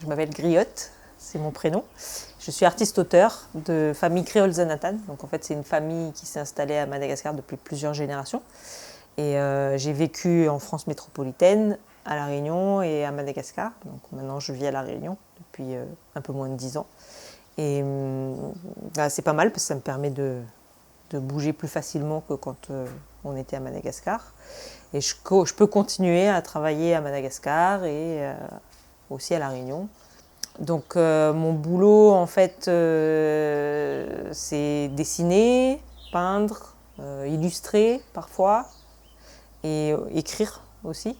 Je m'appelle Griotte, c'est mon prénom. Je suis artiste-auteur de famille créole Zanathan. Donc en fait, c'est une famille qui s'est installée à Madagascar depuis plusieurs générations. Et j'ai vécu en France métropolitaine, à La Réunion et à Madagascar. Donc maintenant, je vis à La Réunion depuis un peu moins de 10 ans. Et c'est pas mal parce que ça me permet de bouger plus facilement que quand on était à Madagascar. Et je peux continuer à travailler à Madagascar et aussi à La Réunion. Donc mon boulot, en fait, c'est dessiner, peindre, illustrer parfois et écrire aussi.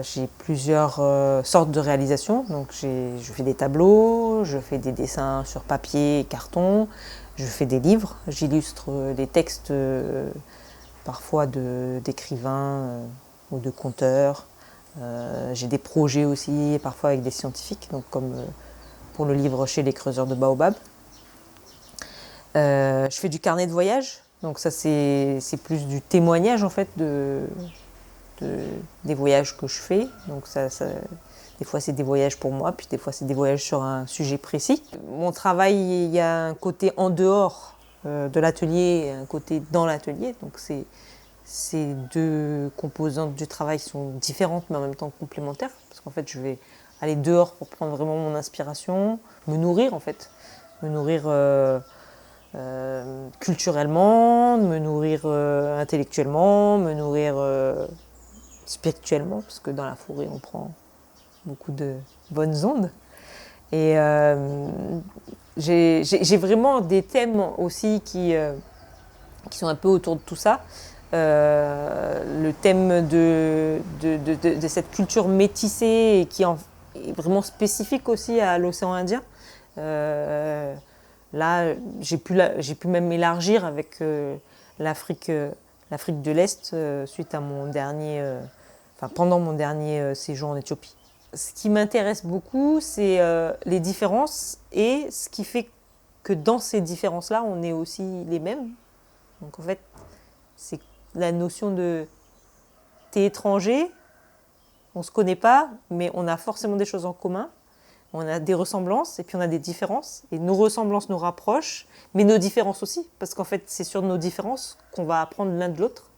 J'ai plusieurs sortes de réalisations. Donc je fais des tableaux, je fais des dessins sur papier et carton, je fais des livres, j'illustre des textes parfois d'écrivains ou de conteurs. J'ai des projets aussi, parfois avec des scientifiques, donc comme pour le livre Chez les creuseurs de Baobab. Je fais du carnet de voyage, donc ça c'est plus du témoignage en fait des voyages que je fais. Donc des fois c'est des voyages pour moi, puis des fois c'est des voyages sur un sujet précis. Mon travail, il y a un côté en dehors de l'atelier et un côté dans l'atelier, donc ces deux composantes du travail sont différentes mais en même temps complémentaires, parce qu'en fait je vais aller dehors pour prendre vraiment mon inspiration, me nourrir en fait, me nourrir culturellement, me nourrir intellectuellement, me nourrir spirituellement, parce que dans la forêt on prend beaucoup de bonnes ondes. Et j'ai vraiment des thèmes aussi qui sont un peu autour de tout ça. Le thème de cette culture métissée et qui est vraiment spécifique aussi à l'océan Indien. Là, j'ai pu même élargir avec l'Afrique de l'Est suite à pendant mon dernier séjour en Éthiopie. Ce qui m'intéresse beaucoup, c'est les différences et ce qui fait que dans ces différences-là, on est aussi les mêmes. Donc en fait, c'est la notion de t'es étranger, on se connaît pas, mais on a forcément des choses en commun. On a des ressemblances et puis on a des différences. Et nos ressemblances nous rapprochent, mais nos différences aussi. Parce qu'en fait, c'est sur nos différences qu'on va apprendre l'un de l'autre.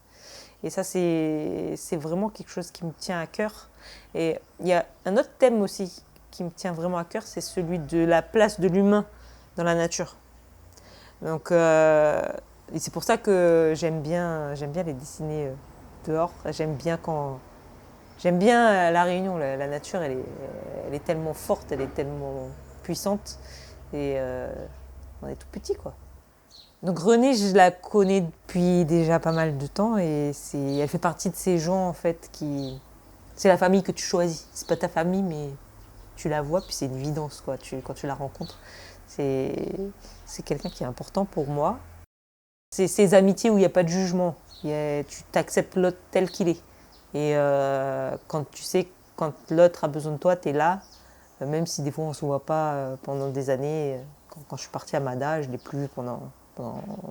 Et ça, c'est vraiment quelque chose qui me tient à cœur. Et il y a un autre thème aussi qui me tient vraiment à cœur, c'est celui de la place de l'humain dans la nature. Donc, et c'est pour ça que j'aime bien les dessiner dehors. J'aime bien La Réunion. La nature, elle est tellement forte, elle est tellement puissante. Et on est tout petit, quoi. Donc Renée, je la connais depuis déjà pas mal de temps et elle fait partie de ces gens en fait c'est la famille que tu choisis. C'est pas ta famille, mais tu la vois puis c'est une évidence quoi. Quand tu la rencontres, c'est quelqu'un qui est important pour moi. C'est ces amitiés où il n'y a pas de jugement. Tu t'acceptes l'autre tel qu'il est. Et quand tu sais quand l'autre a besoin de toi, tu es là. Même si des fois on ne se voit pas pendant des années. Quand je suis partie à Mada, je ne l'ai plus vu pendant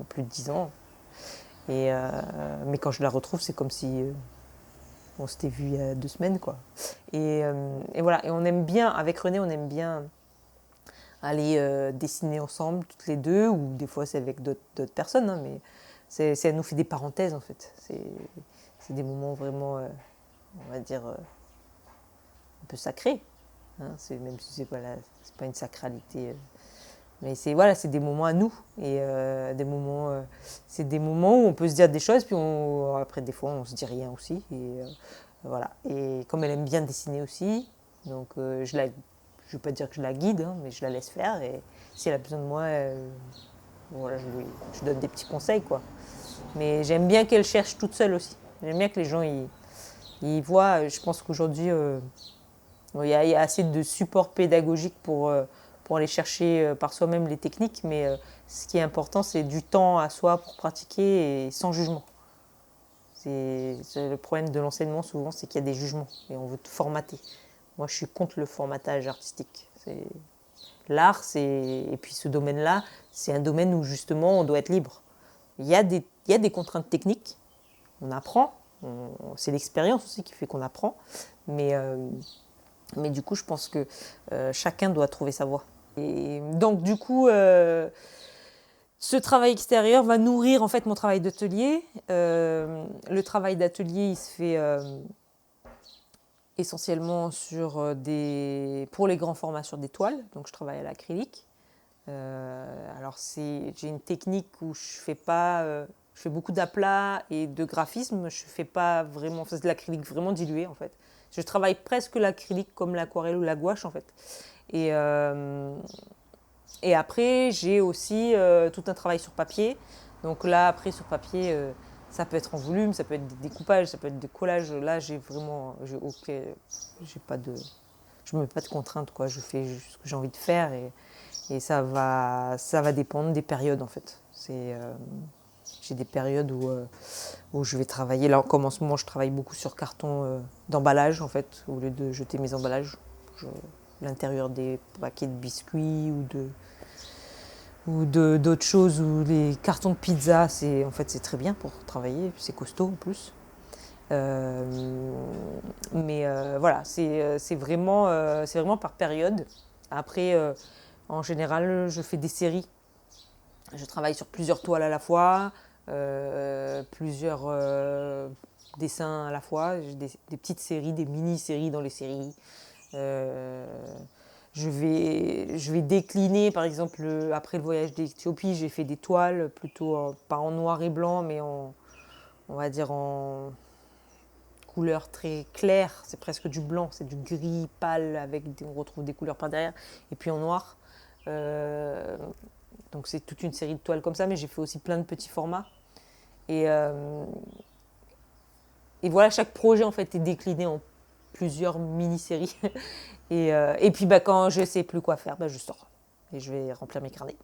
plus de 10 ans. Mais quand je la retrouve, c'est comme si on s'était vu il y a 2 semaines, quoi. Et voilà. Et on aime bien, avec Renée, on aime bien aller dessiner ensemble, toutes les deux, ou des fois c'est avec d'autres personnes, hein, mais elle nous fait des parenthèses, en fait. C'est des moments vraiment, on va dire, un peu sacrés. Hein, même si c'est pas une sacralité. Mais c'est des moments à nous et c'est des moments où on peut se dire des choses puis après des fois on se dit rien aussi et voilà. Et comme elle aime bien dessiner aussi, donc je veux pas dire que je la guide, hein, mais je la laisse faire et si elle a besoin de moi, voilà, je donne des petits conseils quoi. Mais j'aime bien qu'elle cherche toute seule aussi. J'aime bien que les gens ils voient. Je pense qu'aujourd'hui il y a assez de support pédagogique pour aller chercher par soi-même les techniques, mais ce qui est important, c'est du temps à soi pour pratiquer et sans jugement. C'est le problème de l'enseignement, souvent, c'est qu'il y a des jugements et on veut te formater. Moi, je suis contre le formatage artistique. L'art, et puis ce domaine-là, c'est un domaine où justement on doit être libre. Il y a des contraintes techniques, on apprend, c'est l'expérience aussi qui fait qu'on apprend, mais Mais du coup, je pense que chacun doit trouver sa voie. Et donc, du coup, ce travail extérieur va nourrir en fait mon travail d'atelier. Le travail d'atelier, il se fait essentiellement pour les grands formats sur des toiles. Donc, je travaille à l'acrylique. Alors, j'ai une technique où je fais beaucoup d'aplats et de graphisme. Je fais pas vraiment, c'est de l'acrylique vraiment dilué en fait. Je travaille presque l'acrylique comme l'aquarelle ou la gouache en fait. Et, et après, j'ai aussi tout un travail sur papier. Donc là, après, sur papier, ça peut être en volume, ça peut être des découpages, ça peut être des collages. Là, j'ai pas de, je me mets pas de contraintes, quoi. Je fais juste ce que j'ai envie de faire et ça va dépendre des périodes, en fait. J'ai des périodes où je vais travailler. Là, comme en ce moment, je travaille beaucoup sur carton d'emballage, en fait, au lieu de jeter mes emballages. L'intérieur des paquets de biscuits d'autres choses, ou les cartons de pizza, c'est très bien pour travailler, c'est costaud en plus. Mais voilà, c'est vraiment par période. Après, en général, je fais des séries. Je travaille sur plusieurs toiles à la fois, plusieurs dessins à la fois, j'ai des petites séries, des mini-séries dans les séries. Euh, je vais décliner, par exemple, après le voyage d'Éthiopie, j'ai fait des toiles, plutôt pas en noir et blanc, mais on va dire en couleur très claire. C'est presque du blanc, c'est du gris pâle, on retrouve des couleurs par derrière, et puis en noir. Euh, donc c'est toute une série de toiles comme ça, mais j'ai fait aussi plein de petits formats. Et, euh, et voilà, chaque projet en fait est décliné en plusieurs mini-séries. Et puis bah, quand je sais plus quoi faire, bah, je sors et je vais remplir mes carnets.